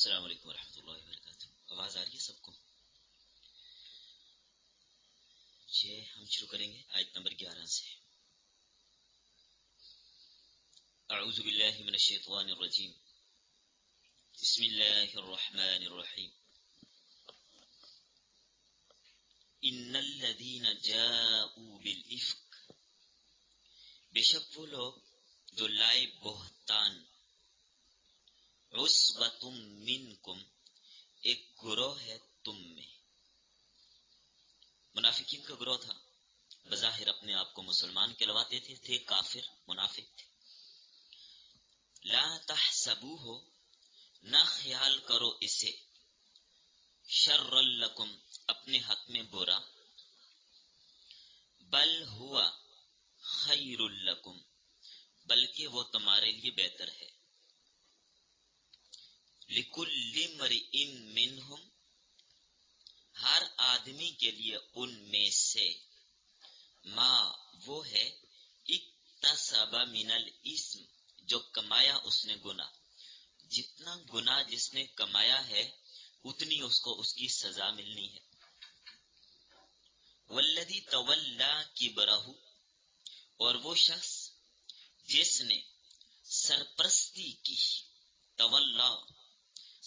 السلام علیکم ورحمۃ اللہ وبرکاتہ. آواز آ رہی ہے سب کو؟ ہم شروع کریں گے آیت نمبر 11 سے. اعوذ باللہ من الشیطان الرجیم. بسم اللہ الرحمن الرحیم. ان الذین جاءوا بالافک، بے شک وہ لوگ جو لائے بہتان، عصبۃ منکم، ایک گروہ ہے تم میں. منافقین کا گروہ تھا، بظاہر اپنے آپ کو مسلمان کہلواتے تھے کافر منافق تھے. لا تحسبوہ، نہ خیال کرو اسے، شر لکم، اپنے حق میں برا، بل ہوا خیر لکم، بلکہ وہ تمہارے لیے بہتر ہے. لکل امرئ منہم، ہر آدمی کے لیے ان میں سے، ما وہ ہے، اکتسب من الاسم، جو کمایا اس نے گناہ. جتنا گناہ جس نے کمایا ہے اتنی اس کو اس کی سزا ملنی ہے. والذی تولی کبرہ، اور وہ شخص جس نے سرپرستی کی، تولا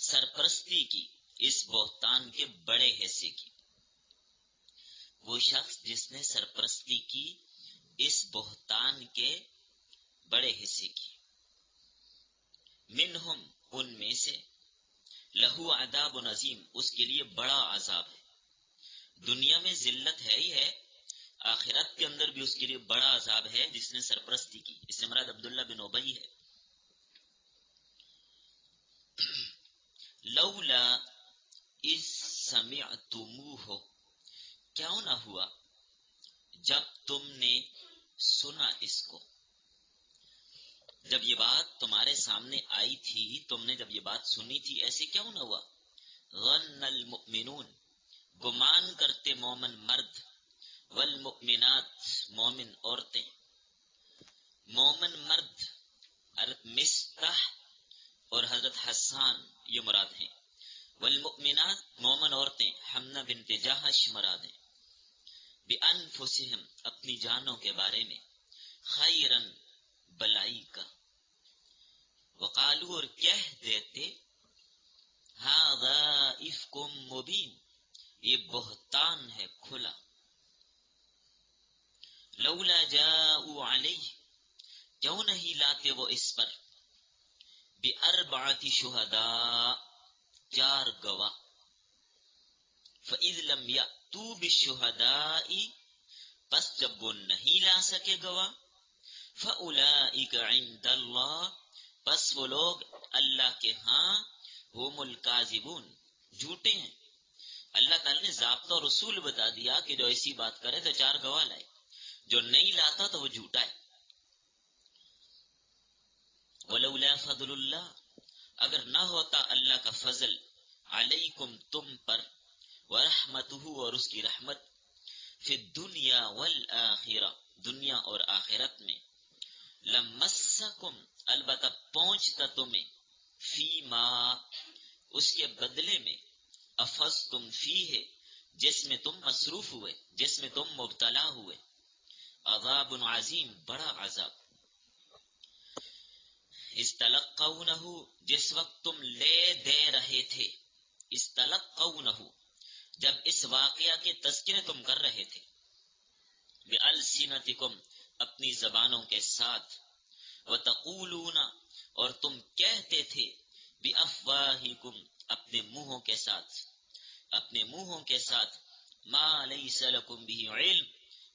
سرپرستی کی، اس بہتان کے بڑے حصے کی. وہ شخص جس نے سرپرستی کی اس بہتان کے بڑے حصے کی. منہم، ان میں سے، لہو عذاب عظیم، اس کے لیے بڑا عذاب ہے. دنیا میں ذلت ہے ہی ہے، آخرت کے اندر بھی اس کے لیے بڑا عذاب ہے جس نے سرپرستی کی. اس سے مراد عبداللہ بن ابی ہے. لولا اذ سمعتموہ، کیوں نہ ہوا جب تم نے سنا اس کو. جب یہ بات تمہارے سامنے آئی تھی، تم نے جب یہ بات سنی تھی، ایسے کیوں نہ ہوا. ظن المؤمنون، گمان کرتے مومن مرد، والمؤمنات، مومن عورتیں. مومن مرد حضرت مصطح اور حضرت حسان یہ مراد ہیں. والمؤمنات، مومن عورتیں حمنہ بنت جہش مراد ہیں. بانفسہم، اپنی جانوں کے بارے میں، خیرن، بلائی کا. وقالو، اور کہہ دیتے، ھذا افک مبین، یہ بہتان ہے کھلا. لولا جاءوا علیہ، کیوں نہیں لاتے وہ اس پر، باربعۃ شہداء، 4 گواہ. فاذ لم یأتوا بالشہداء، پس جب وہ نہیں لا سکے گواہ، فاولئک عند اللہ، پس وہ لوگ اللہ کے ہاں، ہم الکاذبون، جھوٹے ہیں. اللہ تعالی نے ضابطہ اور رسول بتا دیا کہ جو ایسی بات کرے تو 4 گواہ لائے، جو نہیں لاتا تو وہ جھوٹا ہے. ولولا فضل اللہ، اگر نہ ہوتا اللہ کا فضل، علیکم، تم پر، ورحمتہ، اور اس کی رحمت، فی الدنیا والآخرہ، دنیا اور آخرت میں، لمسکم، البتہ پہنچتا تمہیں، فیما، اس کے بدلے میں، افضتم فیہ، جس میں تم مصروف ہوئے، جس میں تم مبتلا ہوئے، عذاب عظیم، بڑا عذاب. استلقونہ، جس وقت تم لے دے رہے تھے، استلقونہ، جب اس واقعہ کے تذکرے تم کر رہے تھے، بألسنتکم، اپنی زبانوں کے ساتھ، وتقولون، اور تم کہتے تھے، بأفواہکم، اپنے منہوں کے ساتھ، اپنے منہوں کے ساتھ، ما لیس لکم بہ علم،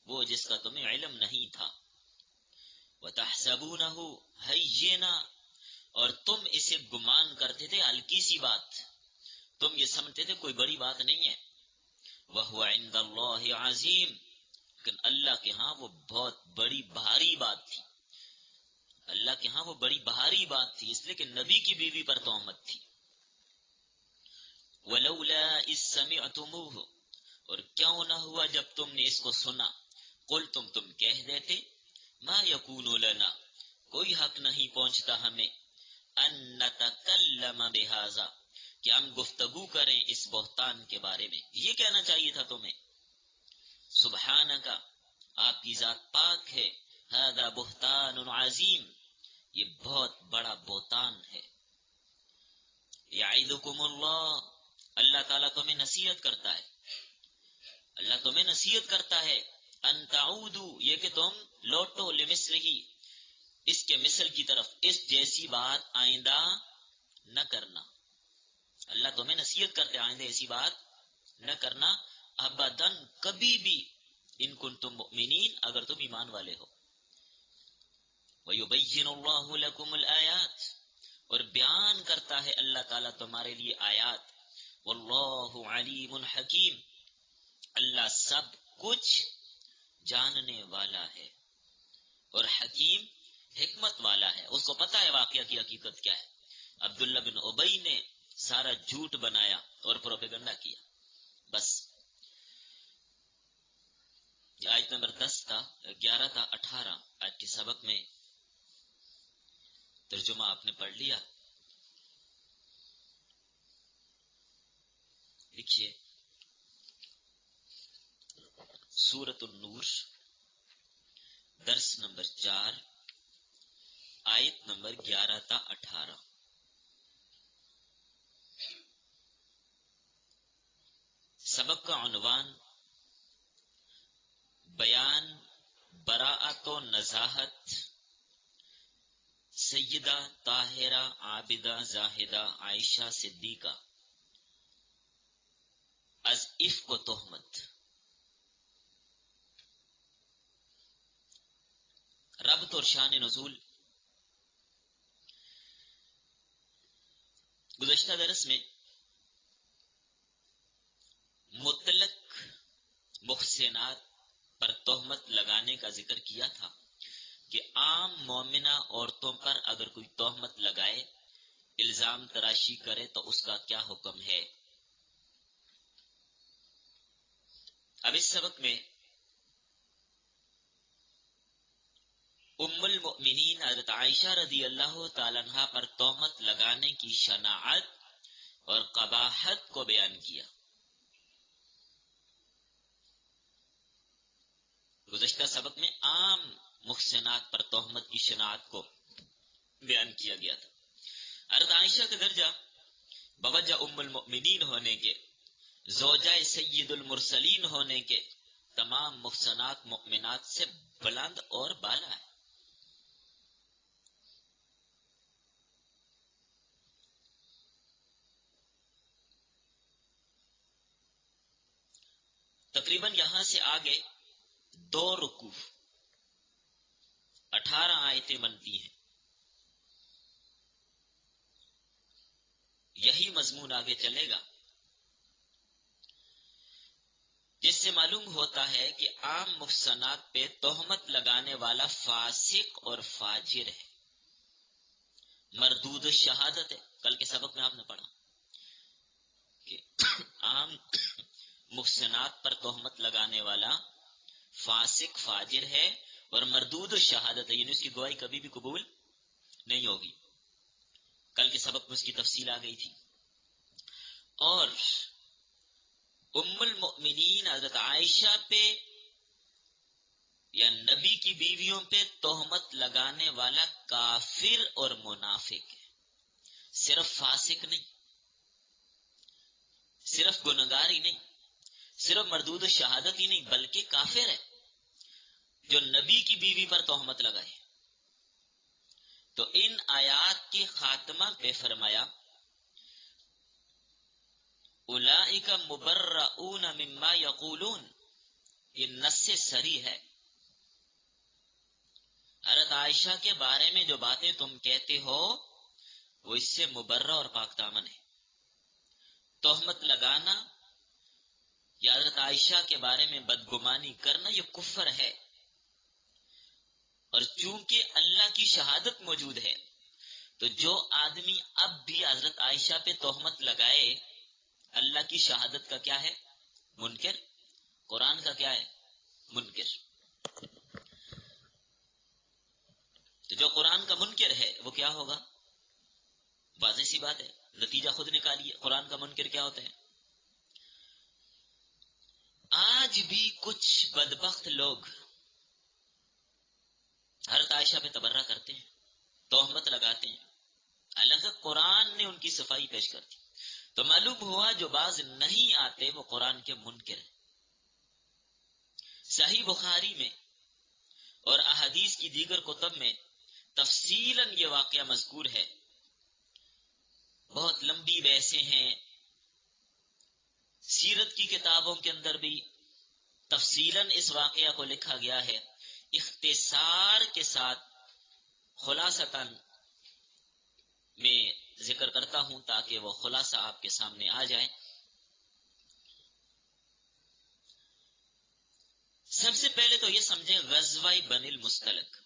وہ جس کا تمہیں علم نہیں تھا. وتحسبونہ ہینا، اور تم اسے گمان کرتے تھے ہلکی سی بات، تم یہ سمجھتے تھے کوئی بڑی بات نہیں ہے. وہو عند اللہ عظیم، لیکن اللہ کے ہاں وہ بہت بڑی بھاری بات تھی. اللہ کے ہاں وہ بڑی بھاری بات تھی، اس لیے کہ نبی کی بیوی پر تہمت تھی. ولولا اذ سمعتموہ، اور کیوں نہ ہوا جب تم نے اس کو سنا، تم کہہ دیتے، ما یکون لنا، کوئی حق نہیں پہنچتا ہمیں، ان نتکلم بہذا، کہ ہم گفتگو کریں اس بہتان کے بارے میں. یہ کہنا چاہیے تھا تمہیں. سبحانک، آپ کی ذات پاک ہے. ھذا بہتان عظیم، یہ بہت بڑا بہتان ہے. یعظکم اللہ، اللہ تعالیٰ تمہیں نصیحت کرتا ہے. اللہ تمہیں نصیحت کرتا ہے. ان تعودوا، یہ کہ تم لوٹو لمثلہ، اس کے مثل کی طرف، اس جیسی بات آئندہ نہ کرنا. اللہ تمہیں نصیحت کرتے آئندہ ایسی بات نہ کرنا. ابداً، کبھی بھی. ان کنتم مؤمنین، اگر تم ایمان والے ہو. وَيُبَيِّنُ اللَّهُ لَكُمُ الْآيَاتِ، اور بیان کرتا ہے اللہ تعالیٰ تمہارے لیے آیات. واللہ علیم حکیم، اللہ سب کچھ جاننے والا ہے اور حکیم، حکمت والا ہے. اس کو پتہ ہے واقعہ کی حقیقت کیا ہے. عبداللہ بن ابی نے سارا جھوٹ بنایا اور پروپیگنڈا کیا. بس یہ آیت نمبر 10 تھا، 11 تھا، 18. آج کے سبق میں ترجمہ آپ نے پڑھ لیا. دیکھیے سورۃ النور، درس نمبر 4، آیت نمبر 11 تا 18. سبق کا عنوان بیان براءت و نزاہت سیدہ طاہرہ عابدہ زاہدہ عائشہ صدیقہ از عفق و تہمت. ربط اور شان نزول. گزشتہ درس میں مطلق محسنات پر تہمت لگانے کا ذکر کیا تھا کہ عام مومنہ عورتوں پر اگر کوئی تہمت لگائے، الزام تراشی کرے تو اس کا کیا حکم ہے. اب اس سبق میں ام المؤمنین حضرت عائشہ رضی اللہ تعالیٰ عنہ پر تہمت لگانے کی شناعت اور قباحت کو بیان کیا. گزشتہ سبق میں عام محسنات پر تہمت کی شناعت کو بیان کیا گیا تھا. حضرت عائشہ کا درجہ بوجہ ام المؤمنین ہونے کے، زوجہ سید المرسلین ہونے کے، تمام محسنات مؤمنات سے بلند اور بالا ہے. تقریباً یہاں سے آگے 2 رکوع 18 آیتیں بنتی ہیں. یہی مضمون آگے چلے گا، جس سے معلوم ہوتا ہے کہ عام محسنات پہ تہمت لگانے والا فاسق اور فاجر ہے، مردود شہادت ہے. کل کے سبق میں آپ نے پڑھا کہ عام محسنات پر تہمت لگانے والا فاسق فاجر ہے اور مردود شہادت ہے، یعنی اس کی گواہی کبھی بھی قبول نہیں ہوگی. کل کے سبق میں اس کی تفصیل آ گئی تھی. اور ام المؤمنین حضرت عائشہ پہ یا نبی کی بیویوں پہ تہمت لگانے والا کافر اور منافق ہے. صرف فاسق نہیں، صرف گنہگار ہی نہیں، صرف مردود شہادت ہی نہیں، بلکہ کافر ہے جو نبی کی بیوی پر تہمت لگائے. تو ان آیات کی خاتمہ پہ فرمایا اولئک مبرؤون مما یقولون، یہ نص صریح ہے. حضرت عائشہ کے بارے میں جو باتیں تم کہتے ہو وہ اس سے مبرہ اور پاک دامن ہے. تہمت لگانا یا حضرت عائشہ کے بارے میں بدگمانی کرنا یہ کفر ہے. اور چونکہ اللہ کی شہادت موجود ہے تو جو آدمی اب بھی حضرت عائشہ پہ تہمت لگائے، اللہ کی شہادت کا کیا ہے؟ منکر. قرآن کا کیا ہے؟ منکر. تو جو قرآن کا منکر ہے وہ کیا ہوگا؟ واضح سی بات ہے، نتیجہ خود نکالیے. قرآن قرآن کا منکر کیا ہوتا ہے؟ آج بھی کچھ بدبخت لوگ حضرت عائشہ پہ تبرہ کرتے ہیں، تہمت لگاتے ہیں، حالانکہ قرآن نے ان کی صفائی پیش کر دی. تو معلوم ہوا جو باز نہیں آتے وہ قرآن کے منکر ہیں. صحیح بخاری میں اور احادیث کی دیگر کتب میں تفصیلاً یہ واقعہ مذکور ہے. بہت لمبی بحثیں ہیں، سیرت کی کتابوں کے اندر بھی تفصیلاً اس واقعہ کو لکھا گیا ہے. اختصار کے ساتھ خلاصتاً میں ذکر کرتا ہوں تاکہ وہ خلاصہ آپ کے سامنے آ جائے. سب سے پہلے تو یہ سمجھیں غزوہ بنی المصطلق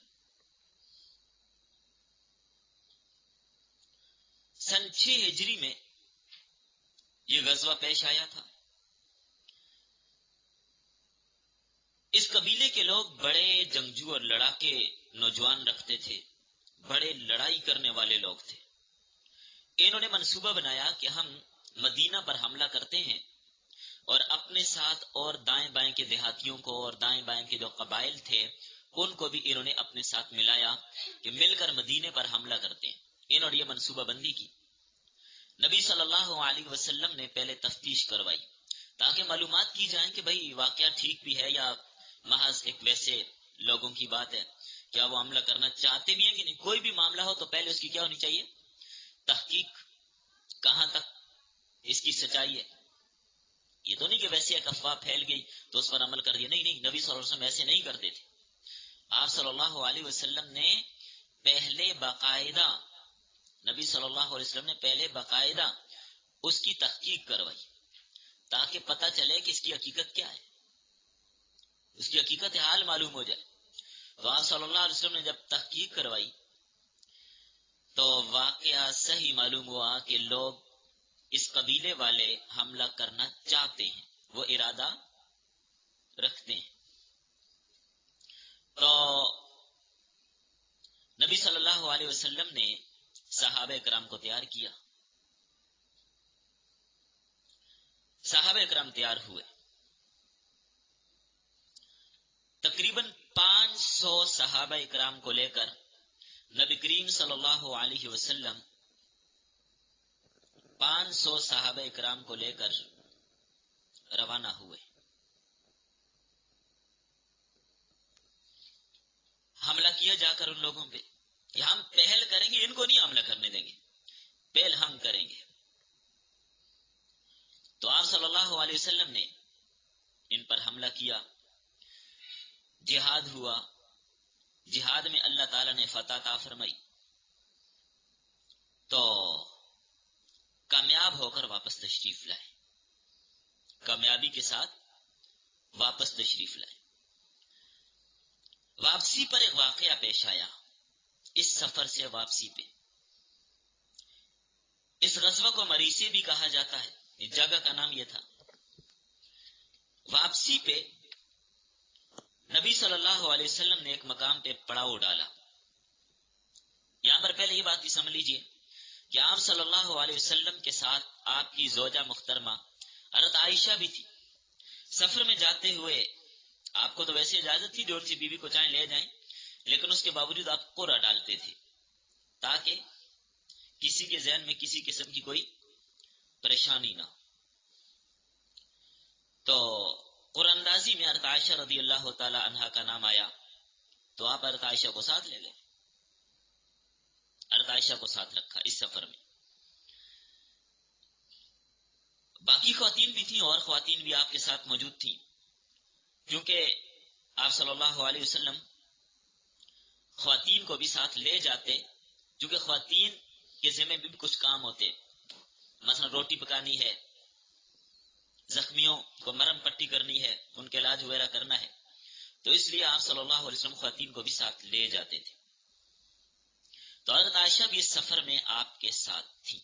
سن 6 ہجری میں یہ غزوہ پیش آیا تھا. اس قبیلے کے لوگ بڑے جنگجو اور لڑاکے نوجوان رکھتے تھے، بڑے لڑائی کرنے والے لوگ تھے. انہوں نے منصوبہ بنایا کہ ہم مدینہ پر حملہ کرتے ہیں اور اپنے ساتھ اور دائیں بائیں کے دیہاتیوں کو اور دائیں بائیں کے جو قبائل تھے ان کو بھی انہوں نے اپنے ساتھ ملایا کہ مل کر مدینے پر حملہ کرتے ہیں. انہوں نے یہ منصوبہ بندی کی. نبی صلی اللہ علیہ وسلم نے پہلے تفتیش کروائی تاکہ معلومات کی جائیں کہ بھئی واقعہ ٹھیک بھی ہے یا محض ایک ویسے لوگوں کی بات ہے، کیا وہ حملہ کرنا چاہتے بھی ہیں کہ نہیں. کوئی بھی معاملہ ہو تو پہلے اس کی کیا ہونی چاہیے؟ تحقیق. کہاں تک اس کی سچائی ہے. یہ تو نہیں کہ ویسے ایک افواہ پھیل گئی تو اس پر عمل کر دیا. نہیں، نبی صلی اللہ علیہ وسلم ایسے نہیں کرتے تھے. آپ صلی اللہ علیہ وسلم نے پہلے باقاعدہ اس کی تحقیق کروائی تاکہ پتہ چلے کہ اس کی حقیقت کیا ہے، اس کی حقیقت حال معلوم ہو جائے. تو آپ صلی اللہ علیہ وسلم نے جب تحقیق کروائی تو واقعہ صحیح معلوم ہوا کہ لوگ اس قبیلے والے حملہ کرنا چاہتے ہیں، وہ ارادہ رکھتے ہیں. تو نبی صلی اللہ علیہ وسلم نے صحابہ کرام کو تیار کیا. صحابہ کرام تیار ہوئے. تقریباً 500 صحابہ کرام کو لے کر نبی کریم صلی اللہ علیہ وسلم 500 صحابہ کرام کو لے کر روانہ ہوئے. حملہ کیا جا کر ان لوگوں پہ کہ ہم پہل کریں گے، ان کو نہیں حملہ کرنے دیں گے، پہل ہم کریں گے. تو آپ صلی اللہ علیہ وسلم نے ان پر حملہ کیا. جہاد ہوا. جہاد میں اللہ تعالیٰ نے فتح عطا فرمائی تو کامیاب ہو کر واپس تشریف لائے. کامیابی کے ساتھ واپس تشریف لائے. واپسی پر ایک واقعہ پیش آیا. اس سفر سے واپسی پہ اس غزوہ کو مریسی بھی کہا جاتا ہے، اس جگہ کا نام یہ تھا. واپسی پہ نبی صلی اللہ علیہ وسلم نے ایک مقام پہ پڑاؤ ڈالا. یہاں پر پہلے یہ بات بھی سمجھ لیجئے کہ آپ صلی اللہ علیہ وسلم کے ساتھ آپ کی زوجہ محترمہ حضرت عائشہ بھی تھی. سفر میں جاتے ہوئے آپ کو تو ویسے اجازت تھی جو سی بیوی کو چاہیں لے جائیں، لیکن اس کے باوجود آپ قرعہ ڈالتے تھے تاکہ کسی کے ذہن میں کسی قسم کی کوئی پریشانی نہ ہو. تو قرآن اندازی میں حضرت عائشہ رضی اللہ تعالی عنہا کا نام آیا تو آپ حضرت عائشہ کو ساتھ لے گئے. حضرت عائشہ کو ساتھ رکھا اس سفر میں. باقی خواتین بھی تھیں اور خواتین بھی آپ کے ساتھ موجود تھیں، کیونکہ آپ صلی اللہ علیہ وسلم خواتین کو بھی ساتھ لے جاتے، کیونکہ خواتین کے ذمہ بھی کچھ کام ہوتے، مثلا روٹی پکانی ہے، زخمیوں کو مرہم پٹی کرنی ہے، ان کے علاج وغیرہ کرنا ہے. تو اس لیے آپ صلی اللہ علیہ وسلم خواتین کو بھی ساتھ لے جاتے تھے. تو حضرت عائشہ بھی اس سفر میں آپ کے ساتھ تھی.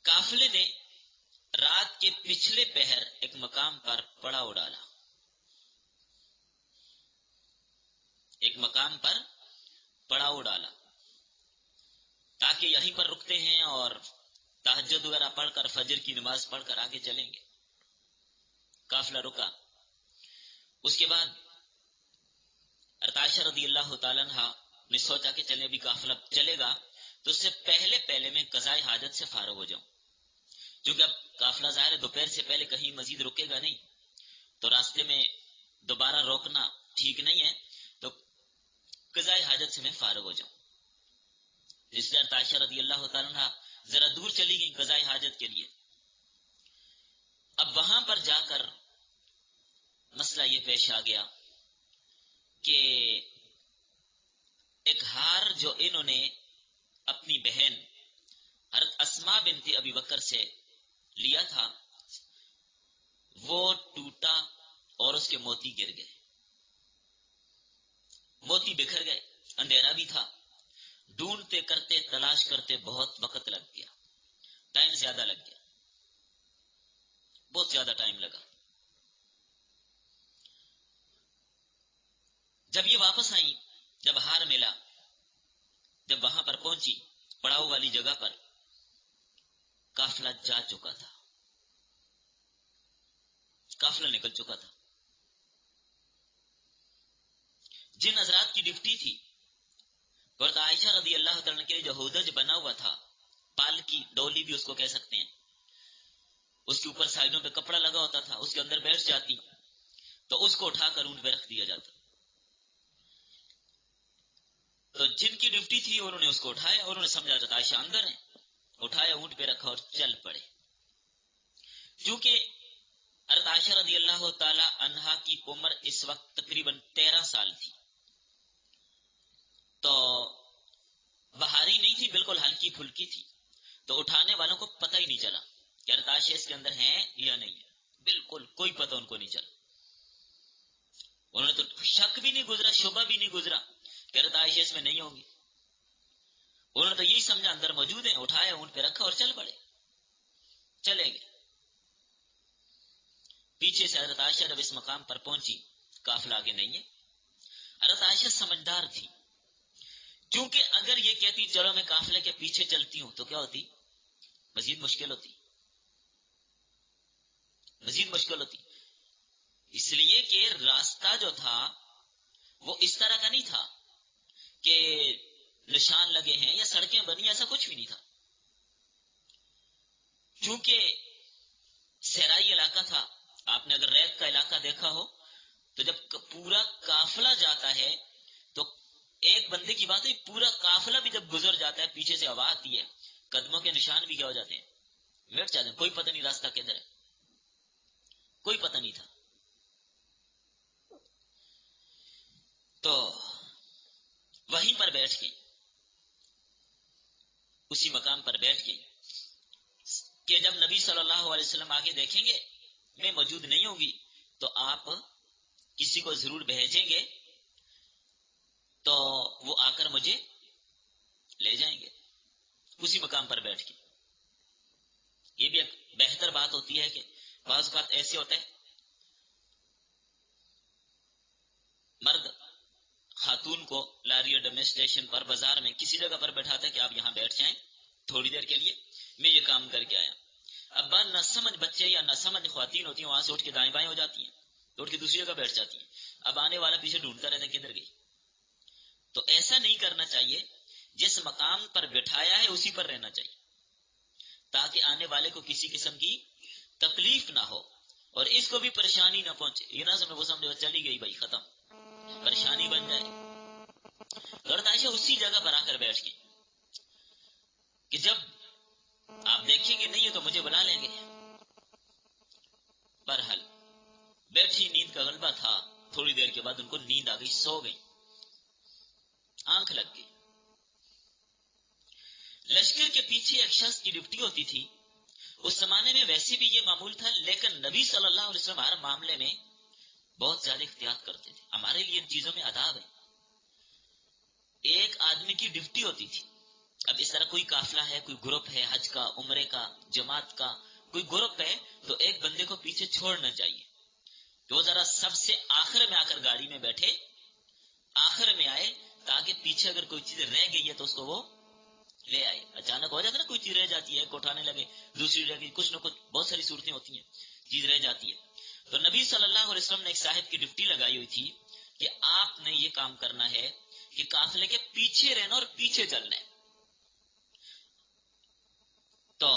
قافلے نے رات کے پچھلے پہر ایک مقام پر پڑاؤ ڈالا. ایک مقام پر پڑاؤ ڈالا کے یہیں پر رکتے ہیں اور تہجد وغیرہ پڑھ کر فجر کی نماز پڑھ کر آگے چلیں گے. قافلہ رکا. اس کے بعد عائشہ رضی اللہ تعالیٰ عنہ نے سوچا کہ چلے ابھی قافلہ چلے گا تو اس سے پہلے میں قضائے حاجت سے فارغ ہو جاؤں، کیونکہ اب قافلہ ظاہر ہے دوپہر سے پہلے کہیں مزید رکے گا نہیں، تو راستے میں دوبارہ روکنا ٹھیک نہیں ہے، تو قضائے حاجت سے میں فارغ ہو جاؤں. اس لیے عائشہ رضی اللہ تعالیٰ عنہ ذرا دور چلی گئی قضائے حاجت کے لیے. اب وہاں پر جا کر مسئلہ یہ پیش آ گیا کہ ایک ہار جو انہوں نے اپنی بہن حضرت اسماء بنت ابی بکر سے لیا تھا وہ ٹوٹا اور اس کے موتی گر گئے، موتی بکھر گئے. اندھیرا بھی تھا، ڈھونڈتے کرتے تلاش کرتے بہت وقت لگ گیا، ٹائم زیادہ لگ گیا، بہت زیادہ ٹائم لگا. جب یہ واپس آئیں، جب ہار ملا، جب وہاں پر پہنچی پڑاؤ والی جگہ پر، قافلہ جا چکا تھا، قافلہ نکل چکا تھا. جن حضرات کی ڈیوٹی تھی حضرت عائشہ رضی اللہ تعالیٰ کے لیے جو ہودج بنا ہوا تھا، پال کی ڈولی بھی اس کو کہہ سکتے ہیں، اس کے اوپر سائڈوں پہ کپڑا لگا ہوتا تھا، اس کے اندر بیٹھ جاتی تو اس کو اٹھا کر اونٹ پہ رکھ دیا جاتا. تو جن کی ڈیوٹی تھی انہوں نے اس کو اٹھایا اور انہوں نے سمجھا تھا عائشہ اندر ہے، اٹھایا اونٹ پہ رکھا اور چل پڑے. کیونکہ حضرت عائشہ رضی اللہ تعالی عنہا کی عمر اس وقت تقریباً 13 سال تھی، تو بہاری نہیں تھی، بالکل ہلکی پھلکی تھی، تو اٹھانے والوں کو پتہ ہی نہیں چلا کہ حضرت عائشہ اس کے اندر ہیں یا نہیں ہے، بالکل کوئی پتہ ان کو نہیں چلا. انہوں نے تو شک بھی نہیں گزرا، شبہ بھی نہیں گزرا کہ حضرت عائشہ اس میں نہیں ہوں گی. انہوں نے تو یہی سمجھا اندر موجود ہیں، اٹھایا اونٹ پہ رکھا اور چل پڑے، چلے گئے. پیچھے سے حضرت عائشہ جب اس مقام پر پہنچی، قافلہ آگے نہیں ہے. حضرت عائشہ سمجھدار تھی، کیونکہ اگر یہ کہتی چلو میں قافلے کے پیچھے چلتی ہوں تو کیا ہوتی، مزید مشکل ہوتی، مزید مشکل ہوتی. اس لیے کہ راستہ جو تھا وہ اس طرح کا نہیں تھا کہ نشان لگے ہیں یا سڑکیں بنی، ایسا کچھ بھی نہیں تھا. چونکہ صحرائی علاقہ تھا، آپ نے اگر ریت کا علاقہ دیکھا ہو تو جب پورا قافلہ جاتا ہے تو ایک بندے کی بات ہے، پورا قافلہ بھی جب گزر جاتا ہے پیچھے سے ہوا آتی ہے، قدموں کے نشان بھی کیا ہو جاتے ہیں، مٹ جاتے ہیں، کوئی پتہ نہیں راستہ کدھر ہے، کوئی پتہ نہیں تھا. تو وہیں پر بیٹھ کے، اسی مقام پر بیٹھ کے کہ جب نبی صلی اللہ علیہ وسلم آگے دیکھیں گے میں موجود نہیں ہوگی تو آپ کسی کو ضرور بھیجیں گے تو وہ آ کر مجھے لے جائیں گے. اسی مقام پر بیٹھ کے، یہ بھی ایک بہتر بات ہوتی ہے کہ بعض اوقات ایسے ہوتا ہے مرد خاتون کو لاری اڈے اسٹیشن پر، بازار میں، کسی جگہ پر بیٹھاتا ہے کہ آپ یہاں بیٹھ جائیں تھوڑی دیر کے لیے، میں یہ کام کر کے آیا. اب بعد نہ سمجھ بچے یا نہ سمجھ خواتین ہوتی ہیں، وہاں سے اٹھ کے دائیں بائیں ہو جاتی ہیں، اٹھ کے دوسری جگہ بیٹھ جاتی ہیں. اب آنے والا پیچھے ڈھونڈتا رہتا ہے کدھر گئی. تو ایسا نہیں کرنا چاہیے، جس مقام پر بٹھایا ہے اسی پر رہنا چاہیے تاکہ آنے والے کو کسی قسم کی تکلیف نہ ہو اور اس کو بھی پریشانی نہ پہنچے. یہ نہ سمجھے وہ سمجھے چلی گئی بھائی ختم، پریشانی بن جائے. حضرت عائشہ اسی جگہ پر آ کر بیٹھ گئی کہ جب آپ دیکھیں گے نہیں ہے تو مجھے بلا لیں گے. برحال بیٹھی، نیند کا غلبہ تھا، تھوڑی دیر کے بعد ان کو نیند آ گئی، سو گئی، آنکھ لگ گئی. لشکر کے پیچھے ایک شخص کی ڈیوٹی ہوتی تھی. اس زمانے میں ویسے بھی یہ معمول تھا، لیکن نبی صلی اللہ علیہ وسلم ہر معاملے میں بہت زیادہ احتیاط کرتے تھے. ہمارے لیے ان چیزوں میں آداب ہے. ایک آدمی کی ڈیوٹی ہوتی تھی. اب اس طرح کوئی قافلہ ہے، کوئی گروپ ہے، حج کا، عمرے کا، جماعت کا کوئی گروپ ہے تو ایک بندے کو پیچھے چھوڑنا چاہیے کہ وہ ذرا سب سے آخر میں آ کر گاڑی میں بیٹھے، آخر میں آئے تاکہ پیچھے اگر کوئی چیز رہ گئی ہے تو اس کو وہ لے آئے. اچانک ہو جاتا ہے نا، کوئی چیز رہ جاتی ہے، اٹھانے لگے دوسری رہ گئی، کچھ نہ کچھ بہت ساری صورتیں ہوتی ہیں، چیز رہ جاتی ہے. تو نبی صلی اللہ علیہ وسلم نے ایک صاحب کی ڈیوٹی لگائی ہوئی تھی کہ آپ نے یہ کام کرنا ہے کہ قافلے کے پیچھے رہنا اور پیچھے چلنا ہے. تو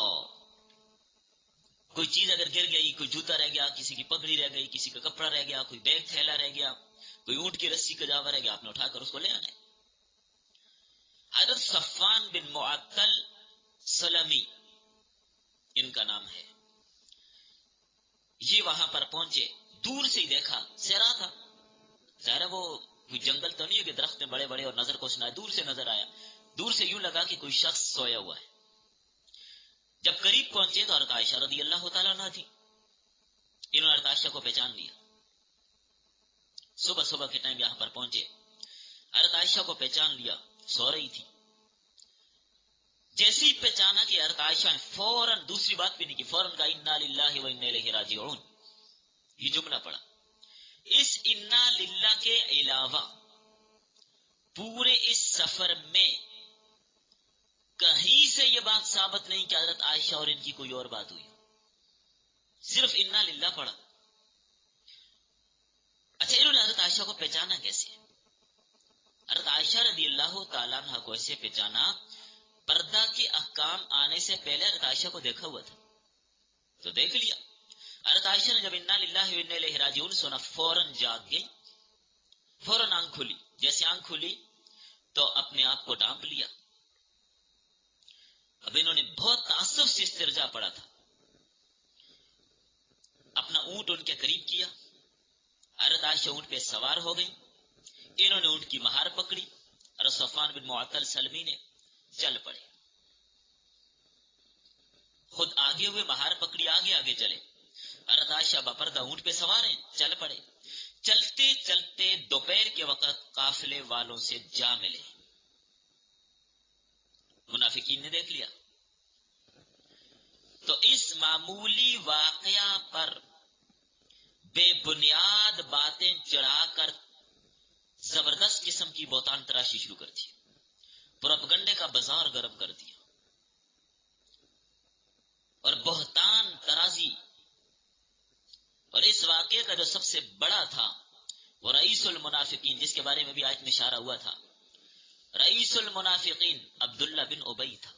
کوئی چیز اگر گر گئی، کوئی جوتا رہ گیا، کسی کی پگڑی رہ گئی، کسی کا کپڑا رہ گیا، کوئی بیگ تھیلا رہ گیا، کوئی اونٹ کی رسی کا جاوا رہ گیا، آپ نے اٹھا کر اس کو لے آنا ہے. حضرت صفوان بن معطل سلمی ان کا نام ہے. یہ وہاں پر پہنچے، دور سے ہی دیکھا، سہرا تھا، ظاہر وہ کوئی جنگل تو نہیں ہے کہ درخت میں بڑے بڑے اور نظر کو سنا، دور سے نظر آیا. دور سے یوں لگا کہ کوئی شخص سویا ہوا ہے. جب قریب پہنچے تو حضرت عائشہ رضی اللہ تعالیٰ عنہا تھی. انہوں نے حضرت عائشہ کو پہچان لیا. صبح صبح کے ٹائم یہاں پر پہنچے، حضرت عائشہ کو پہچان لیا، سو رہی تھی. جیسے ہی پہچانا کہ حضرت عائشہ نے فوراً دوسری بات بھی نہیں کی، فوراً کہا انا للہ و انا الیہ راجعون. یہ جملہ پڑا. اس انا للہ کے علاوہ پورے اس سفر میں کہیں سے یہ بات ثابت نہیں کہ حضرت عائشہ اور ان کی کوئی اور بات ہوئی، صرف انا للہ پڑا. اچھا، انہوں نے حضرت عائشہ کو پہچانا کیسے؟ حضرت عائشہ رضی اللہ تعالیٰ عنہ کو ایسے پہچانا، پردہ کے احکام آنے سے پہلے حضرت عائشہ کو دیکھا ہوا تھا تو دیکھ لیا. حضرت عائشہ نے جب انا للہ و انا الیہ راجعون سنا، فوراً جاگ گئی، فوراً آنکھ کھلی. جیسے آنکھ کھلی تو اپنے آپ کو ڈانپ لیا. اب انہوں نے بہت تعصب سے استرجا پڑا تھا. اپنا اونٹ ان کے قریب کیا، حضرت عائشہ اونٹ پہ سوار ہو گئی. انہوں نے اونٹ کی مہار پکڑی، حضرت صفوان بن معطل سلمی نے چل پڑے. خود آگے ہوئے، مہار پکڑی، آگے آگے چلے. حضرت عائشہ باپردہ اونٹ پہ سوار ہیں، چل پڑے. چلتے چلتے دوپہر کے وقت قافلے والوں سے جا ملے. منافقین نے دیکھ لیا تو اس معمولی واقعہ پر بے بنیاد باتیں چڑھا کر زبردست قسم کی بہتان تراشی شروع کر دی، پروپیگنڈے کا بازار گرم کر دیا. اور بہتان ترازی، اور اس واقعے کا جو سب سے بڑا تھا وہ رئیس المنافقین، جس کے بارے میں بھی آیت میں اشارہ ہوا تھا، رئیس المنافقین عبداللہ بن ابی تھا.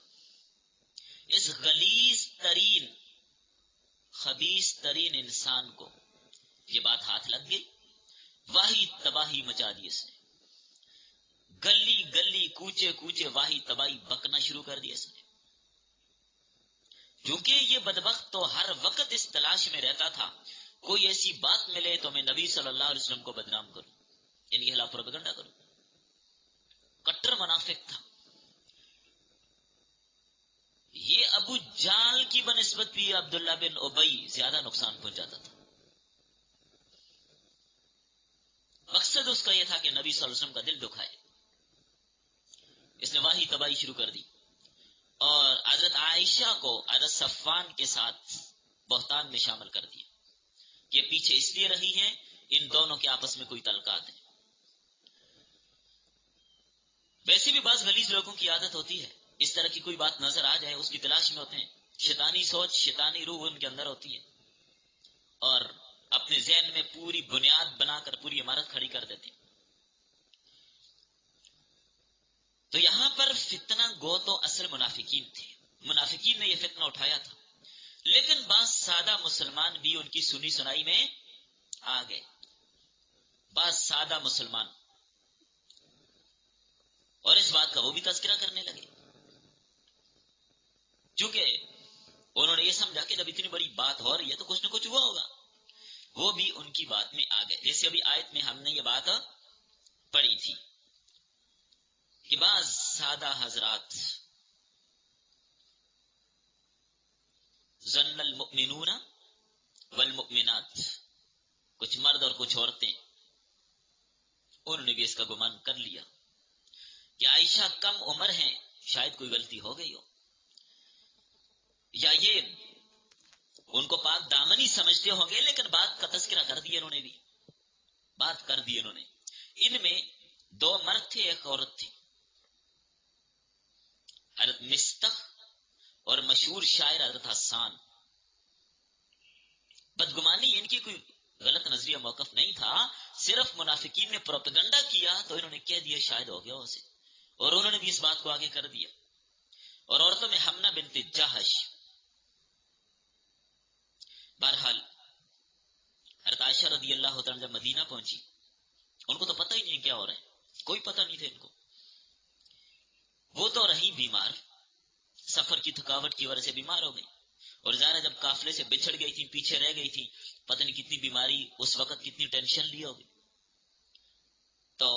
اس غلیظ ترین خبیث ترین انسان کو یہ بات ہاتھ لگ گئی، واہی تباہی مچا دی. اس نے گلی گلی کوچے کوچے واہی تباہی بکنا شروع کر دیا. اس نے کیونکہ یہ بدبخت تو ہر وقت اس تلاش میں رہتا تھا کوئی ایسی بات ملے تو میں نبی صلی اللہ علیہ وسلم کو بدنام کروں، ان کے خلاف پروپیگنڈا کروں. کٹر منافق تھا. یہ ابو جال کی بنسبت بھی عبداللہ بن ابی زیادہ نقصان پہنچاتا تھا. مقصد اس کا یہ تھا کہ نبی صلی اللہ علیہ وسلم کا دل دکھائے. اس نے واہی تباہی شروع کر دی اور حضرت عائشہ کو حضرت صفوان کے ساتھ بہتان میں شامل کر دیا. یہ پیچھے اس لیے رہی ہیں، ان دونوں کے آپس میں کوئی تعلقات ہیں. ویسے بھی بعض غلیظ لوگوں کی عادت ہوتی ہے، اس طرح کی کوئی بات نظر آ جائے اس کی تلاش میں ہوتے ہیں، شیطانی سوچ، شیطانی روح ان کے اندر ہوتی ہے اور اپنے ذہن میں پوری بنیاد بنا کر پوری عمارت کھڑی کر دیتے ہیں. تو یہاں پر فتنہ گو تو اصل منافقین تھے، منافقین نے یہ فتنہ اٹھایا تھا، لیکن بعض سادہ مسلمان بھی ان کی سنی سنائی میں آ گئے. بعض سادہ مسلمان، اور اس بات کا وہ بھی تذکرہ کرنے لگے، چونکہ انہوں نے یہ سمجھا کہ جب اتنی بڑی بات ہو رہی ہے تو کچھ نہ کچھ ہوا ہوگا. وہ بھی ان کی بات میں آ گئے. جیسے ابھی آیت میں ہم نے یہ بات پڑھی تھی کہ بعض سادہ حضرات، ظن المؤمنون والمؤمنات، کچھ مرد اور کچھ عورتیں، انہوں نے بھی اس کا گمان کر لیا کہ عائشہ کم عمر ہیں، شاید کوئی غلطی ہو گئی ہو، یا یہ ان کو پاک دامنی سمجھتے ہوں گے، لیکن بات کا تذکرہ کر دیا. انہوں نے بھی بات کر دی. انہوں نے، ان میں 2 مرد تھے، ایک عورت تھی. حضرت مستح مشہور شاعر حضرت حسان. بدگمانی ان کی کوئی غلط نظریہ موقف نہیں تھا، صرف منافقین نے پروپیگنڈا کیا تو انہوں نے کہہ دیا شاید ہو گیا اسے، اور انہوں نے بھی اس بات کو آگے کر دیا. اور عورتوں میں حمنہ بنت جہش. بہرحال حضرت عائشہ رضی اللہ تعالیٰ جب مدینہ پہنچی، ان کو تو پتہ ہی نہیں کیا ہو رہا ہے، کوئی پتہ نہیں تھا ان کو. وہ تو رہی بیمار، سفر کی تھکاوٹ کی وجہ سے بیمار ہو گئی، اور ظاہر جب قافلے سے بچھڑ گئی تھی، پیچھے رہ گئی تھی، پتہ نہیں کتنی بیماری اس وقت، کتنی ٹینشن لی ہوگی، تو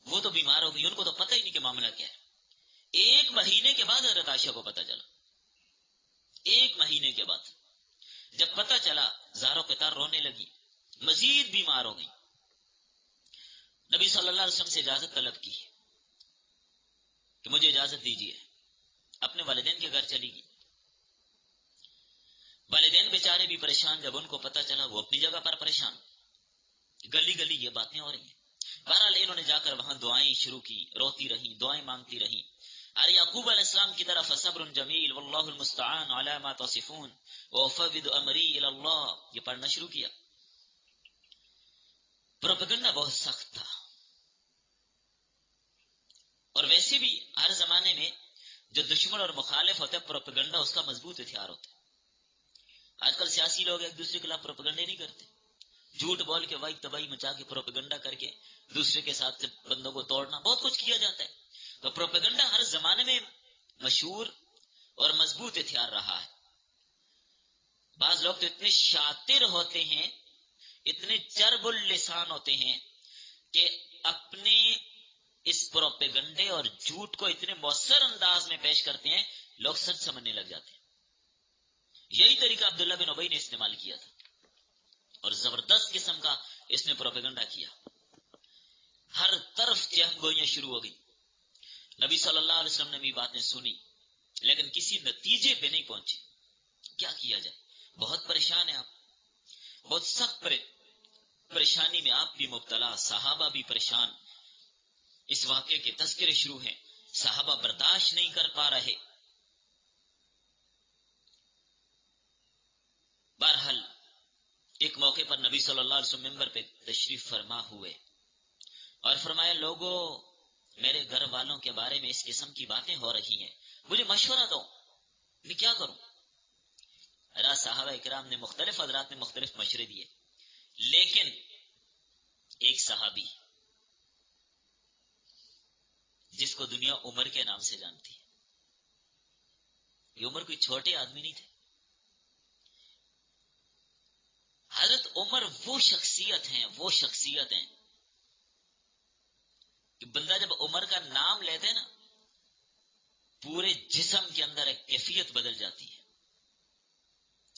وہ تو بیمار ہو گئی، ان کو تو پتہ ہی نہیں کہ معاملہ کیا ہے. 1 مہینے کے بعد حضرت عائشہ کو پتہ چلا. 1 مہینے کے بعد جب پتہ چلا، زارو قطار رونے لگی، مزید بیمار ہو گئی. نبی صلی اللہ علیہ وسلم سے اجازت طلب کی کہ مجھے اجازت دیجیے. اپنے والدین کے گھر چلی گئی. والدین بیچارے بھی پریشان، جب ان کو پتہ چلا وہ اپنی جگہ پر پریشان. گلی گلی یہ باتیں ہو رہی ہیں. بہرحال انہوں نے جا کر وہاں دعائیں شروع کی، روتی رہی، دعائیں مانگتی رہی. اور یعقوب علیہ السلام کی طرف صبر جمیل واللہ المستعان علی ما تصفون وافوض امری الی اللہ، یہ پڑھنا شروع کیا. پروپیگنڈا بہت سخت تھا، اور ویسے بھی ہر زمانے میں جو دشمن اور مخالف ہوتا ہے، پروپیگنڈا اس کا مضبوط ہتھیار ہوتا ہے. آج کل سیاسی لوگ ایک دوسرے کے خلاف پروپیگنڈے نہیں کرتے، جھوٹ بول کے وائی تباہی مچا کے پروپیگنڈا کر کے دوسرے کے ساتھ بندوں کو توڑنا، بہت کچھ کیا جاتا ہے. تو پروپیگنڈا ہر زمانے میں مشہور اور مضبوط ہتھیار رہا ہے. بعض لوگ تو اتنے شاطر ہوتے ہیں، اتنے چرب اللسان ہوتے ہیں کہ اپنے اس پروپیگنڈے اور جھوٹ کو اتنے مؤثر انداز میں پیش کرتے ہیں، لوگ سچ سمجھنے لگ جاتے ہیں. یہی طریقہ عبداللہ بن ابی نے استعمال کیا تھا، اور زبردست قسم کا اس نے پروپیگنڈا کیا. ہر طرف چہم گوئیاں شروع ہو گئی. نبی صلی اللہ علیہ وسلم نے بھی باتیں سنی، لیکن کسی نتیجے پہ نہیں پہنچے. کیا کیا جائے؟ بہت پریشان ہیں آپ، بہت سخت پریشانی میں آپ بھی مبتلا، صحابہ بھی پریشان. اس واقعے کے تذکرے شروع ہیں، صحابہ برداشت نہیں کر پا رہے. بہرحال ایک موقع پر نبی صلی اللہ علیہ وسلم منبر پہ تشریف فرما ہوئے اور فرمایا، لوگوں میرے گھر والوں کے بارے میں اس قسم کی باتیں ہو رہی ہیں، مجھے مشورہ دو، میں کیا کروں؟ صحابہ اکرام نے، مختلف حضرات نے مختلف مشورے دیے، لیکن ایک صحابی جس کو دنیا عمر کے نام سے جانتی ہے، یہ عمر کوئی چھوٹے آدمی نہیں تھے. حضرت عمر وہ شخصیت ہیں کہ بندہ جب عمر کا نام لیتے ہیں نا، پورے جسم کے اندر ایک کیفیت بدل جاتی ہے.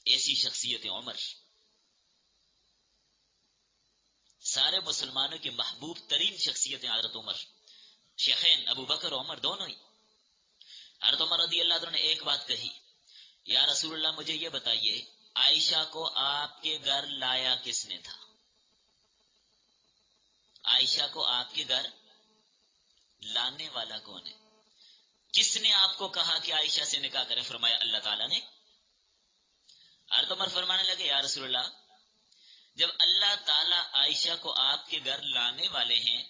ایسی شخصیت عمر، سارے مسلمانوں کی محبوب ترین شخصیت حضرت عمر. شیخین ابو بکر و عمر دونوں ہی. حضرت عمر رضی اللہ عنہ نے ایک بات کہی، یا رسول اللہ مجھے یہ بتائیے، عائشہ کو آپ کے گھر لایا کس نے تھا؟ عائشہ کو آپ کے گھر لانے والا کون ہے؟ کس نے آپ کو کہا کہ عائشہ سے نکاح کرے؟ فرمایا اللہ تعالیٰ نے. حضرت عمر فرمانے لگے، یا رسول اللہ جب اللہ تعالیٰ عائشہ کو آپ کے گھر لانے والے ہیں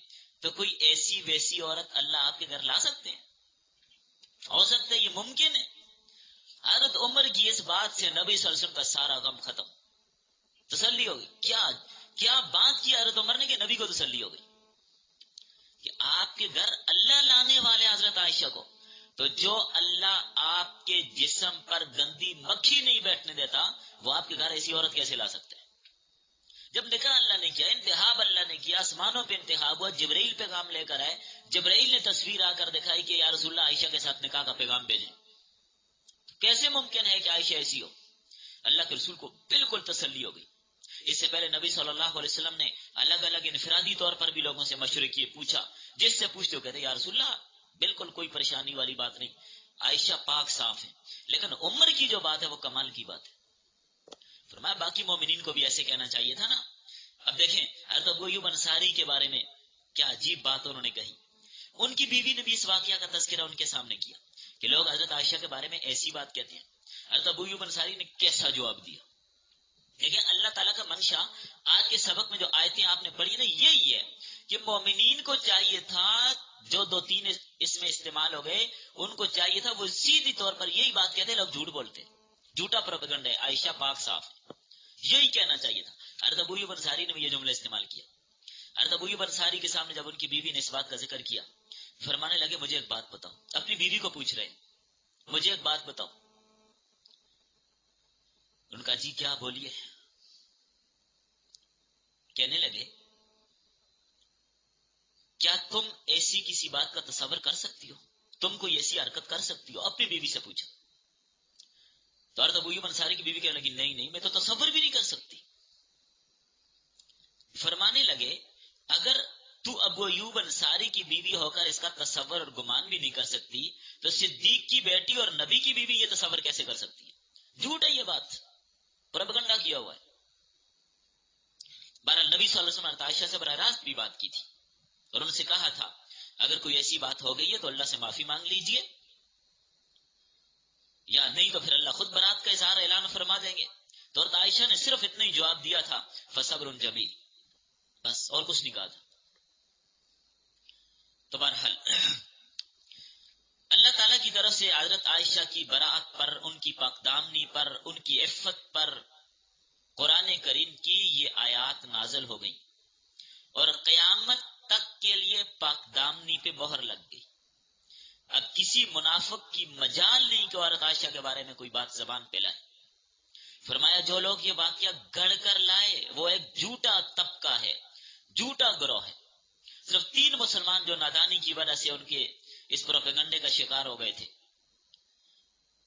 تو کوئی ایسی ویسی عورت اللہ آپ کے گھر لا سکتے ہیں؟ ہو سکتا ہے، یہ ممکن ہے. حضرت عمر کی اس بات سے نبی صلی اللہ علیہ وسلم کا سارا غم ختم، تسلی ہو گئی. کیا بات کی حضرت عمر نے کہ نبی کو تسلی ہو گئی کہ آپ کے گھر اللہ لانے والے حضرت عائشہ کو. تو جو اللہ آپ کے جسم پر گندی مکھی نہیں بیٹھنے دیتا، وہ آپ کے گھر ایسی عورت کیسے لا سکتا ہے؟ جب نکاح اللہ نے کیا، انتخاب اللہ نے کیا، آسمانوں پہ انتخاب ہوا، جبرائیل پیغام لے کر آئے، جبرائیل نے تصویر آ کر دکھائی کہ یا رسول اللہ عائشہ کے ساتھ نکاح کا پیغام بھیجیں. کیسے ممکن ہے کہ عائشہ ایسی ہو؟ اللہ کے رسول کو بالکل تسلی ہو گئی. اس سے پہلے نبی صلی اللہ علیہ وسلم نے الگ الگ انفرادی طور پر بھی لوگوں سے مشورے کیے، پوچھا، جس سے پوچھتے ہو کہتے یا رسول اللہ بالکل کوئی پریشانی والی بات نہیں، عائشہ پاک صاف ہے. لیکن عمر کی جو بات ہے وہ کمال کی بات ہے. فرمایا باقی مومنین کو بھی ایسے کہنا چاہیے تھا نا. اب دیکھیں حضرت ابو ایوب انصاری کے بارے میں کیا عجیب بات انہوں نے کہی. ان کی بیوی نے بھی اس واقعہ کا تذکرہ ان کے سامنے کیا کہ لوگ حضرت عائشہ کے بارے میں ایسی بات کہتے ہیں. حضرت ابو ایوب انصاری نے کیسا جواب دیا. دیکھیں اللہ تعالیٰ کا منشا آج کے سبق میں جو آیتیں آپ نے پڑھی نا یہی ہے کہ مومنین کو چاہیے تھا، جو 2-3 اس میں استعمال ہو گئے، ان کو چاہیے تھا وہ سیدھی طور پر یہی بات کہتے. لوگ جھوٹ بولتے، جھوٹا پروپیگنڈا ہے، عائشہ پاک صاف ہے، یہی کہنا چاہیے تھا. حضرت ابو ایوب انصاری نے بھی یہ جملہ استعمال کیا. حضرت ابو ایوب انصاری کے سامنے جب ان کی بیوی نے اس بات کا ذکر کیا، فرمانے لگے مجھے ایک بات بتاؤ. اپنی بیوی کو پوچھ رہے مجھے ایک بات بتاؤ. ان کا جی کیا بولیے. کہنے لگے کیا تم ایسی کسی بات کا تصور کر سکتی ہو، تم کوئی ایسی حرکت کر سکتی ہو؟ اپنی بیوی سے پوچھا. تو حضرت ابو ایوب انصاری کی بیوی کہنے لگی نہیں میں تو تصور بھی نہیں کر سکتی. فرمانے لگے اگر تو ابو ایوب انصاری کی بیوی ہو کر اس کا تصور اور گمان بھی نہیں کر سکتی تو صدیق کی بیٹی اور نبی کی بیوی یہ تصور کیسے کر سکتی ہے؟ جھوٹ ہے یہ بات، پروپیگنڈا کیا ہوا ہے. بہرحال نبی صلی اللہ علیہ وسلم عائشہ سے براہ راست بھی بات کی تھی اور ان سے کہا تھا اگر کوئی ایسی بات ہو گئی ہے تو اللہ سے معافی مانگ لیجئے، یا نہیں تو پھر اللہ خود برات کا اظہار اعلان فرما دیں گے. تو عائشہ نے صرف اتنا ہی جواب دیا تھا فصبر جمیل، بس اور کچھ نہیں کہا تھا. تو بہرحال اللہ تعالیٰ کی طرف سے حضرت عائشہ کی برات پر، ان کی پاک دامنی پر، ان کی عفت پر قرآن کریم کی یہ آیات نازل ہو گئی اور قیامت تک کے لیے پاک دامنی پہ مہر لگ گئی. اب کسی منافق کی مجال نہیں کہ عورت عائشہ کے بارے میں کوئی بات زبان پہ لائے. فرمایا جو لوگ یہ واقعہ گڑھ کر لائے وہ ایک جھوٹا طبقہ ہے، جھوٹا گروہ ہے. صرف 3 مسلمان جو نادانی کی وجہ سے ان کے اس پروپیگنڈے کا شکار ہو گئے تھے،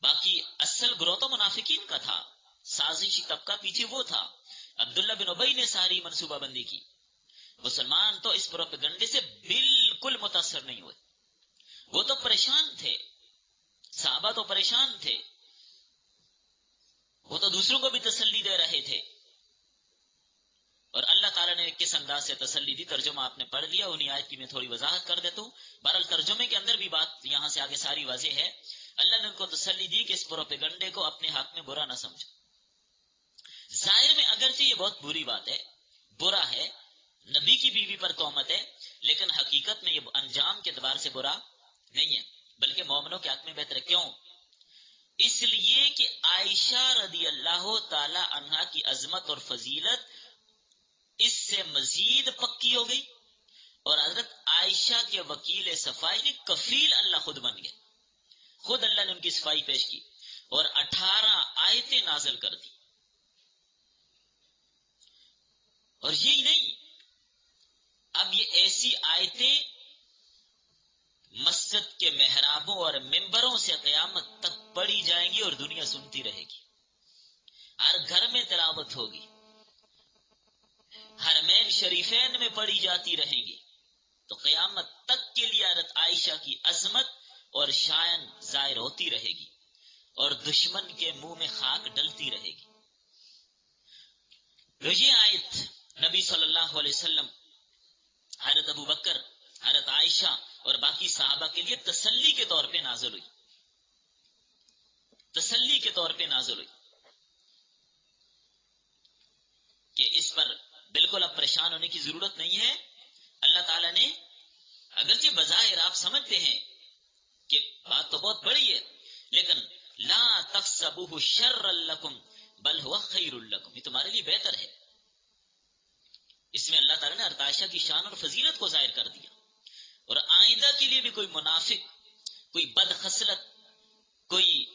باقی اصل گروہ تو منافقین کا تھا، سازشی طبقہ پیچھے وہ تھا. عبداللہ بن ابی نے ساری منصوبہ بندی کی. مسلمان تو اس پروپیگنڈے سے بالکل متاثر نہیں ہوئے، وہ تو پریشان تھے، صحابہ تو پریشان تھے، وہ تو دوسروں کو بھی تسلی دے رہے تھے. اور اللہ تعالیٰ نے کس انداز سے تسلی دی ترجمہ آپ نے پڑھ لیا. انہی آیت کی میں تھوڑی وضاحت کر دیتا ہوں. بہرحال ترجمے کے اندر بھی بات یہاں سے آگے ساری واضح ہے. اللہ نے ان کو تسلی دی کہ اس پروپیگنڈے کو اپنے حق میں برا نہ سمجھو. ظاہر میں اگرچہ یہ بہت بری بات ہے، برا ہے، نبی کی بیوی پر تہمت ہے، لیکن حقیقت میں یہ انجام کے اعتبار سے برا نہیں ہے، بلکہ مومنوں کے حق میں بہتر ہے. کیوں؟ اس لیے کہ عائشہ رضی اللہ تعالی عنہا کی عظمت اور فضیلت اس سے مزید پکی ہو گئی اور حضرت عائشہ کے وکیل صفائی نے کفیل اللہ خود بن گئے. خود اللہ نے ان کی صفائی پیش کی اور 18 آیتیں نازل کر دی. اور یہی نہیں، اب یہ ایسی آیتیں مسجد کے محرابوں اور ممبروں سے قیامت تک پڑھی جائیں گی اور دنیا سنتی رہے گی. ہر گھر میں تلاوت ہوگی، حرمین شریفین میں پڑھی جاتی رہیں گی. تو قیامت تک کے لیے حضرت عائشہ کی عظمت اور شان ظاہر ہوتی رہے گی اور دشمن کے منہ میں خاک ڈلتی رہے گی. تو یہ آیت نبی صلی اللہ علیہ وسلم، حضرت ابو بکر، حضرت عائشہ اور باقی صحابہ کے لیے تسلی کے طور پہ نازل ہوئی، تسلی کے طور پہ نازل ہوئی کہ اس پر بالکل اب پریشان ہونے کی ضرورت نہیں ہے. اللہ تعالیٰ نے اگرچہ بظاہر آپ سمجھتے ہیں کہ بات تو بہت بڑی ہے، لیکن لا تحسبوه شرا لکم بل هو خیر لکم، یہ تمہارے لیے بہتر ہے. اس میں اللہ تعالیٰ نے حضرت عائشہ کی شان اور فضیلت کو ظاہر کر دیا. اور آئندہ کے لیے بھی کوئی منافق، کوئی بد خصلت، کوئی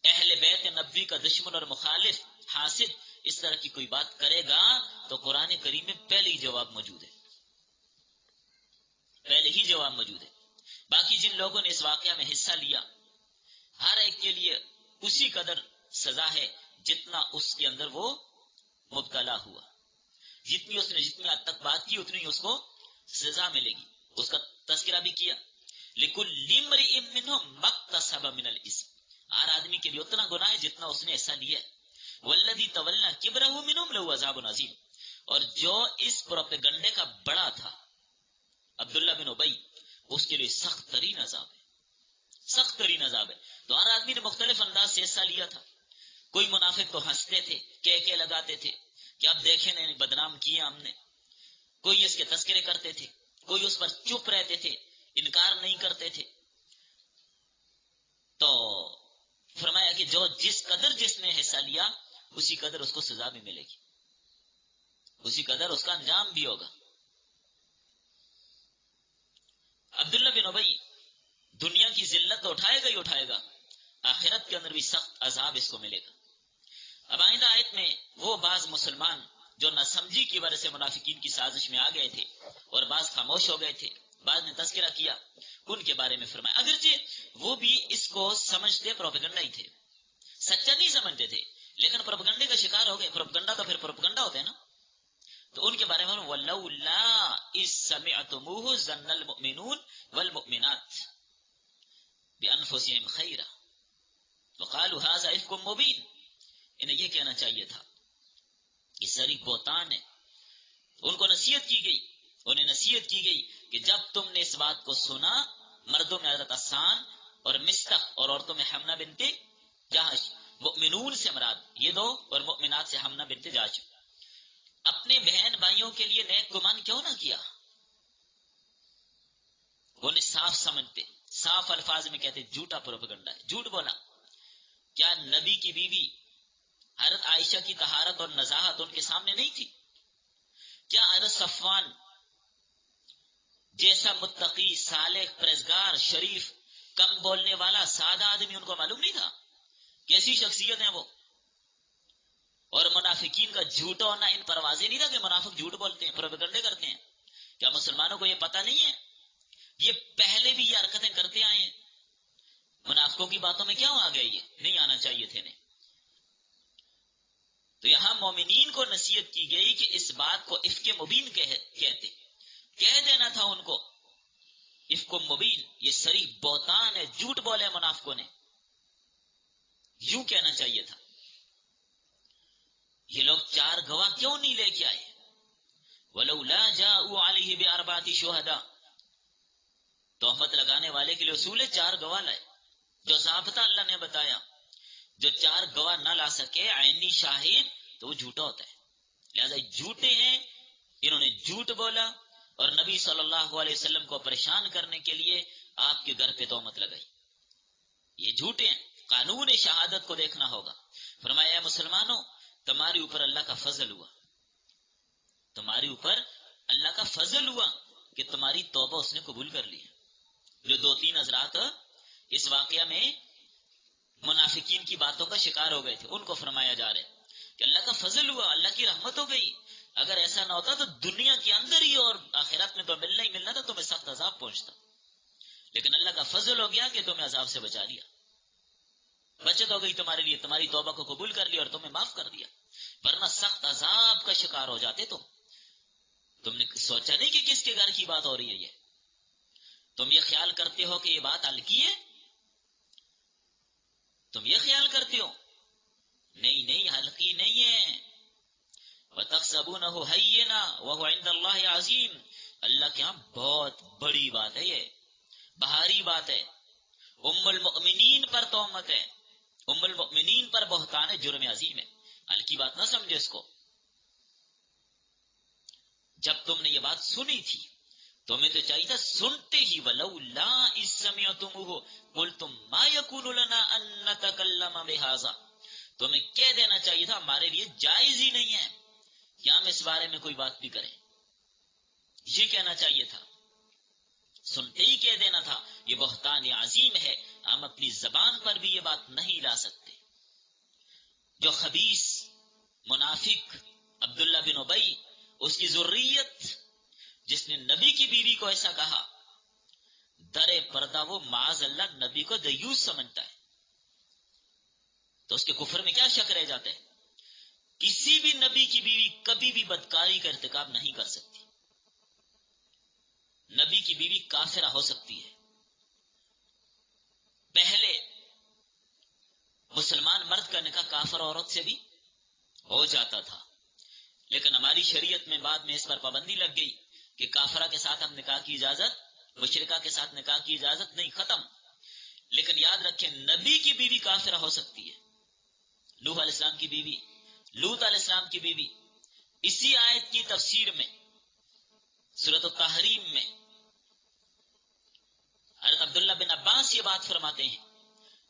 اہل بیت نبوی کا دشمن اور مخالف، حاسد، اس طرح کی کوئی بات کرے گا تو قرآن کریم میں پہلے ہی جواب موجود ہے، پہلے ہی جواب موجود ہے. باقی جن لوگوں نے اس واقعہ میں حصہ لیا، ہر ایک کے لیے اسی قدر سزا ہے جتنا اس کے اندر وہ مبتلا ہوا. جتنی حد تک بات کی اتنی اس کو سزا ملے گی. اس کا تذکرہ بھی کیا لِكُلِّ امْرِئٍ مِّنْهُمْ مَا اكْتَسَبَ مِنَ الْإِثْمِ، ہر آدمی کے لیے اتنا گناہ ہے جتنا اس نے حصہ لیا. وَالَّذِي تَوَلَّىٰ كِبْرَهُ مِنْهُمْ لَهُ عَذَابٌ عَظِيمٌ، اور جو اس پروپیگنڈے کا بڑا تھا عبداللہ بن ابی، اس کے لیے سخت ترین عذاب ہے، سخت ترین عذاب ہے. تو ہر آدمی نے مختلف انداز سے حصہ لیا تھا. کوئی منافق تو ہنستے تھے، کہہ لگاتے تھے کہ اب دیکھیں نہیں بدنام کیا ہم نے. کوئی اس کے تذکرے کرتے تھے، کوئی اس پر چپ رہتے تھے، انکار نہیں کرتے تھے. تو فرمایا کہ جو جس نے حصہ لیا اسی قدر اس کو سزا بھی ملے گی، اسی قدر اس کا انجام بھی ہوگا. عبداللہ بن ابی دنیا کی ذلت تو اٹھائے گا ہی اٹھائے گا، آخرت کے اندر بھی سخت عذاب اس کو ملے گا. اب آئندہ آیت میں وہ بعض مسلمان جو نہ سمجھی کی وجہ سے منافقین کی سازش میں آ گئے تھے اور بعض خاموش ہو گئے تھے، بعض نے تذکرہ کیا، ان کے بارے میں فرمایا. اگرچہ وہ بھی اس کو سمجھتے پروپیگنڈا ہی تھے، سچا نہیں سمجھتے تھے، لیکن پروپیگنڈے کا شکار ہو گئے. پروپیگنڈا تو پھر پروپیگنڈا ہوتا ہے نا. تو ان کے بارے میں وَلَوْلَا إِذْ سَمِعْتُمُوهُ ظَنَّ الْمُؤْمِنُونَ وَالْمُؤْمِنَاتِ بِأَنفُسِهِمْ خَيْرًا وَقَالُوا هَذَا إِفْكٌ مُبِينٌ. انہیں یہ کہنا چاہیے تھا یہ سری بہتان ہے. ان کو نصیحت کی گئی، انہیں نصیحت کی گئی کہ جب تم نے اس بات کو سنا، مردوں میں حضرت حسان اور مستح اور عورتوں میں حمنہ بنت جہش، مؤمنون سے مراد یہ دو اور مؤمنات سے حمنہ بنت جہش، اپنے بہن بھائیوں کے لیے نیک گمان کیوں نہ کیا؟ انہیں صاف سمجھتے، صاف الفاظ میں کہتے جھوٹا پروپیگنڈا ہے، جھوٹ بولا. کیا نبی کی بیوی حضرت عائشہ کی طہارت اور نزاہت ان کے سامنے نہیں تھی؟ کیا حضرت صفوان جیسا متقی، صالح، پرہیزگار، شریف، کم بولنے والا سادہ آدمی ان کو معلوم نہیں تھا؟ کیسی شخصیت ہیں وہ؟ اور منافقین کا جھوٹا ہونا ان پر واضح نہیں تھا کہ منافق جھوٹ بولتے ہیں، پروپیگنڈے کرتے ہیں؟ کیا مسلمانوں کو یہ پتہ نہیں ہے؟ یہ پہلے بھی یہ حرکتیں کرتے آئے ہیں. منافقوں کی باتوں میں کیا آ گئے؟ یہ نہیں آنا چاہیے تھے نہیں. تو یہاں مومنین کو نصیحت کی گئی کہ اس بات کو افک مبین کہتے، کہہ دینا تھا ان کو افک مبین، یہ صریح بہتان ہے، جھوٹ بولے منافقوں نے، یوں کہنا چاہیے تھا. یہ لوگ چار گواہ کیوں نہیں لے کے آئے؟ وَلَوْلَا جَاءُوا عَلَيْهِ بِأَرْبَعَةِ شُهَدَاءَ. تہمت لگانے والے کے لیے اصول ہے چار گواہ لائے، جو ضابطہ اللہ نے بتایا. جو چار گواہ نہ لا سکے عینی شاہد تو وہ جھوٹا ہوتا ہے. لہذا جھوٹے ہیں، انہوں نے جھوٹ بولا اور نبی صلی اللہ علیہ وسلم کو پریشان کرنے کے لیے آپ کے گھر پہ تہمت لگائی. یہ جھوٹے ہیں، قانون شہادت کو دیکھنا ہوگا. فرمایا اے مسلمانوں، تمہارے اوپر اللہ کا فضل ہوا، تمہارے اوپر اللہ کا فضل ہوا کہ تمہاری توبہ اس نے قبول کر لی. جو دو تین حضرات اس واقعہ میں منافقین کی باتوں کا شکار ہو گئے تھے، ان کو فرمایا جا رہا ہے کہ اللہ کا فضل ہوا، اللہ کی رحمت ہو گئی. اگر ایسا نہ ہوتا تو دنیا کے اندر ہی اور آخرت میں تو ملنا ہی ملنا تھا، تمہیں سخت عذاب پہنچتا. لیکن اللہ کا فضل ہو گیا کہ تمہیں عذاب سے بچا لیا، بچت ہو گئی تمہارے لیے، تمہاری توبہ کو قبول کر لیا اور تمہیں معاف کر دیا. ورنہ سخت عذاب کا شکار ہو جاتے. تم نے سوچا نہیں کہ کس کے گھر کی بات ہو رہی ہے؟ یہ تم یہ خیال کرتے ہو کہ یہ بات ہلکی ہے؟ تم یہ خیال کرتے ہو؟ نہیں، ہلکی نہیں ہے. وَتَحْسَبُونَهُ هَيِّنًا وَهُوَ عِندَ اللَّهِ عَظِيمٌ. اللہ کے ہاں بہت بڑی بات ہے، یہ بھاری بات ہے. ام المؤمنین پر تہمت ہے، ام المؤمنین پر بہتان ہے، جرم عظیم ہے. ہلکی بات نہ سمجھے اس کو. جب تم نے یہ بات سنی تھی تمہیں تو چاہیے تھا سنتے ہی وَلَوْلَا إِذْ سَمِعْتُمُوهُ قُلْتُمْ مَا يَكُونُ لَنَا أَن نَّتَكَلَّمَ بِهَٰذَا. تمہیں کہہ دینا چاہیے تھا ہمارے لیے جائز ہی نہیں ہے کہ ہم اس بارے میں کوئی بات بھی کریں. یہ کہنا چاہیے تھا، سنتے ہی کہہ دینا تھا یہ بہتان عظیم ہے، ہم اپنی زبان پر بھی یہ بات نہیں لا سکتے. جو خبیث منافق عبداللہ بن ابی، اس کی ذریت، جس نے نبی کی بیوی کو ایسا کہا، در پردہ وہ معاذ اللہ نبی کو دیوس سمجھتا ہے. تو اس کے کفر میں کیا شک رہ جاتا ہے؟ کسی بھی نبی کی بیوی کبھی بھی بدکاری کا ارتکاب نہیں کر سکتی. نبی کی بیوی کافرہ ہو سکتی ہے. پہلے مسلمان مرد کا نکاح کافر عورت سے بھی ہو جاتا تھا، لیکن ہماری شریعت میں بعد میں اس پر پابندی لگ گئی کہ کافرہ کے ساتھ ہم نکاح کی اجازت، مشرکہ کے ساتھ نکاح کی اجازت نہیں، ختم. لیکن یاد رکھیں نبی کی بیوی کافرہ ہو سکتی ہے، نوح علیہ السلام کی بیوی، لوط علیہ السلام کی بیوی۔ اسی آیت کی تفسیر میں سورۃ التحریم میں حضرت عبداللہ بن عباس یہ بات فرماتے ہیں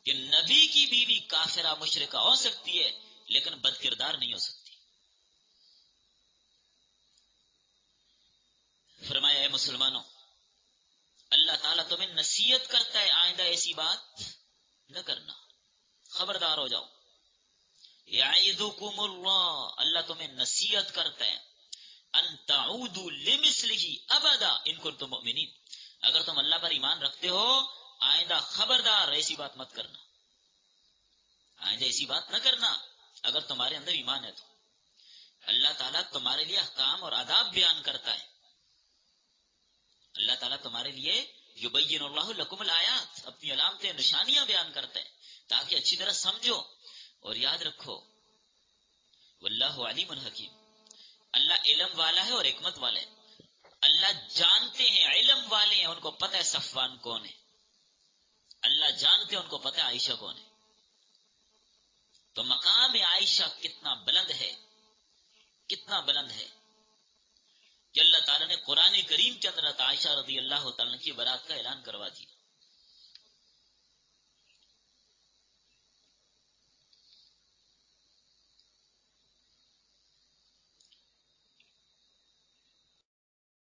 کہ نبی کی بیوی کافرہ مشرکہ ہو سکتی ہے لیکن بد کردار نہیں ہو سکتی۔ فرمایا اے مسلمانوں، اللہ تعالیٰ تمہیں نصیحت کرتا ہے آئندہ ایسی بات نہ کرنا، خبردار ہو جاؤ۔ یعظکم اللہ، اللہ تمہیں نصیحت کرتا ہے ان تعودوا لمثلہ ابدا ان کنتم مؤمنین، اگر تم اللہ پر ایمان رکھتے ہو آئندہ خبردار ایسی بات مت کرنا، آئندہ ایسی بات نہ کرنا اگر تمہارے اندر ایمان ہے تو۔ اللہ تعالیٰ تمہارے لیے احکام اور آداب بیان کرتا ہے، اللہ تعالیٰ تمہارے لیے یبین اللہ لکم الآیات، اپنی علامتیں نشانیاں بیان کرتا ہے تاکہ اچھی طرح سمجھو اور یاد رکھو۔ واللہ علیم حکیم، اللہ علم والا ہے اور حکمت والا ہے، اللہ جانتے ہیں، علم والے ہیں، ان کو پتہ ہے صفوان کون ہے، اللہ جانتے ہیں، ان کو پتہ ہے عائشہ کون ہے۔ تو مقام عائشہ کتنا بلند ہے، کتنا بلند ہے کہ اللہ تعالیٰ نے قرآن کریم کے اندر عائشہ رضی اللہ تعالیٰ کی برات کا اعلان کروا دیا۔